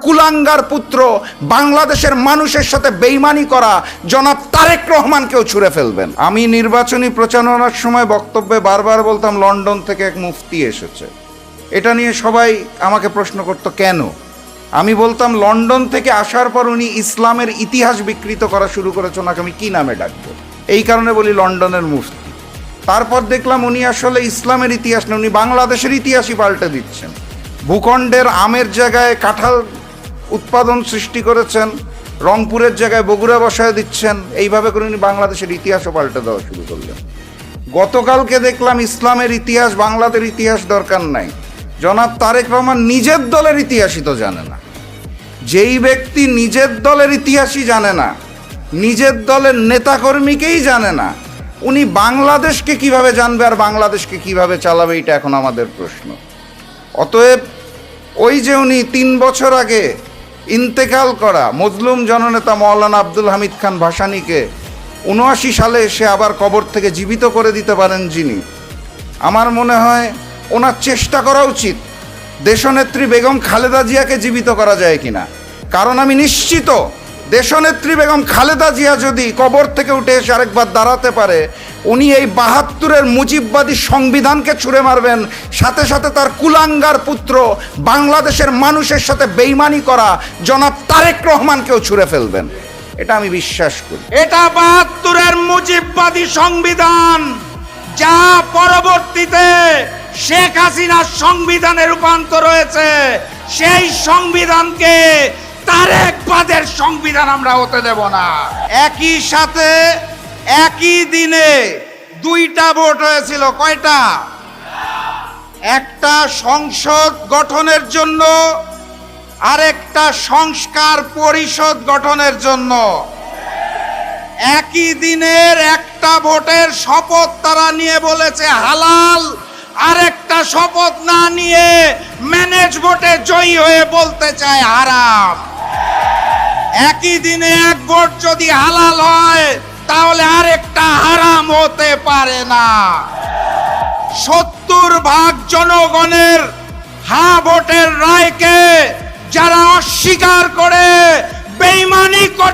কুলাঙ্গার পুত্র বাংলাদেশের মানুষের সাথে বেইমানি করা জনাব তারেক রহমানকেও ছুঁড়ে ফেলবেন। আমি নির্বাচনী প্রচারণার সময় বক্তব্যে বারবার বলতাম লন্ডন থেকে এক মুফতি এসেছে। এটা নিয়ে সবাই আমাকে প্রশ্ন করতো কেন। আমি বলতাম লন্ডন থেকে আসার পর উনি ইসলামের ইতিহাস বিকৃত করা শুরু করেছে, ওনাকে আমি কী নামে ডাকবো? এই কারণে বলি লন্ডনের মুফতি। তারপর দেখলাম উনি আসলে ইসলামের ইতিহাস না, উনি বাংলাদেশের ইতিহাসই পাল্টে দিচ্ছেন। ভূখণ্ডের আমের জায়গায় কাঁঠাল উৎপাদন সৃষ্টি করেছেন, রংপুরের জায়গায় বগুড়া বসায় দিচ্ছেন। এইভাবে করে উনি বাংলাদেশের ইতিহাসও পাল্টে দেওয়া শুরু করলেন। গতকালকে দেখলাম ইসলামের ইতিহাস, বাংলাদেশের ইতিহাস দরকার নাই। জনাব তারেক রহমান নিজের দলের ইতিহাসই তো জানে না। যেই ব্যক্তি নিজের দলের ইতিহাসই জানে না, নিজের দলের নেতাকর্মীকেই জানে না, উনি বাংলাদেশকে কিভাবে জানবে আর বাংলাদেশকে কিভাবে চালাবে, এটা এখন আমাদের প্রশ্ন। অতএব ওই যে উনি 3 বছর আগে ইন্তেকাল করা মজলুম জননেতা মওলানা আব্দুল হামিদ খান ভাসানীকে 79 সালে এসে আবার কবর থেকে জীবিত করে দিতে পারেন যিনি, আমার মনে হয় ওনার চেষ্টা করা উচিত দেশনেত্রী বেগম খালেদা জিয়াকে জীবিত করা যায় কিনা। কারণ আমি নিশ্চিত দেশনেত্রী বেগম খালেদা জিয়া যদি কবর থেকে উঠে এসে আরেকবার দাঁড়াতে পারে, উনি এই 72-এর মুজিববাদী সংবিধানকে ছুঁড়ে মারবেন, সাথে সাথে তার কুলাঙ্গার পুত্র বাংলাদেশের মানুষের সাথে বেইমানি করা জনাব তারেক রহমানকেও ছুঁড়ে ফেলবেন। এটা আমি বিশ্বাস করি। এটা 72-এর মুজিববাদী সংবিধান, যা পরবর্তীতে শেখ হাসিনার সংবিধানে রূপান্তর হয়েছে, সেই সংবিধানকে তারেকবাদের সংবিধান আমরা হতে দেব না। একই সাথে একই দিনে 2টা ভোট হয়েছিল। কয়টা? একটা সংসদ গঠনের জন্য, আরেকটা সংস্কার পরিষদ গঠনের জন্য। একই দিনের একটা ভোটের শপথ তারা নিয়ে বলেছে হালাল, আরেকটা শপথ না নিয়ে ম্যানেজ ভোটে জয়ী হয়ে বলতে চায় হারাম। একই দিনে এক ভোট যদি হালাল হয় তাহলে আরেকটা হারাম হতে পারে না। 70% জনগণের হ্যাঁ ভোটের রায়কে যারা অস্বীকার করে বেঈমানি করতে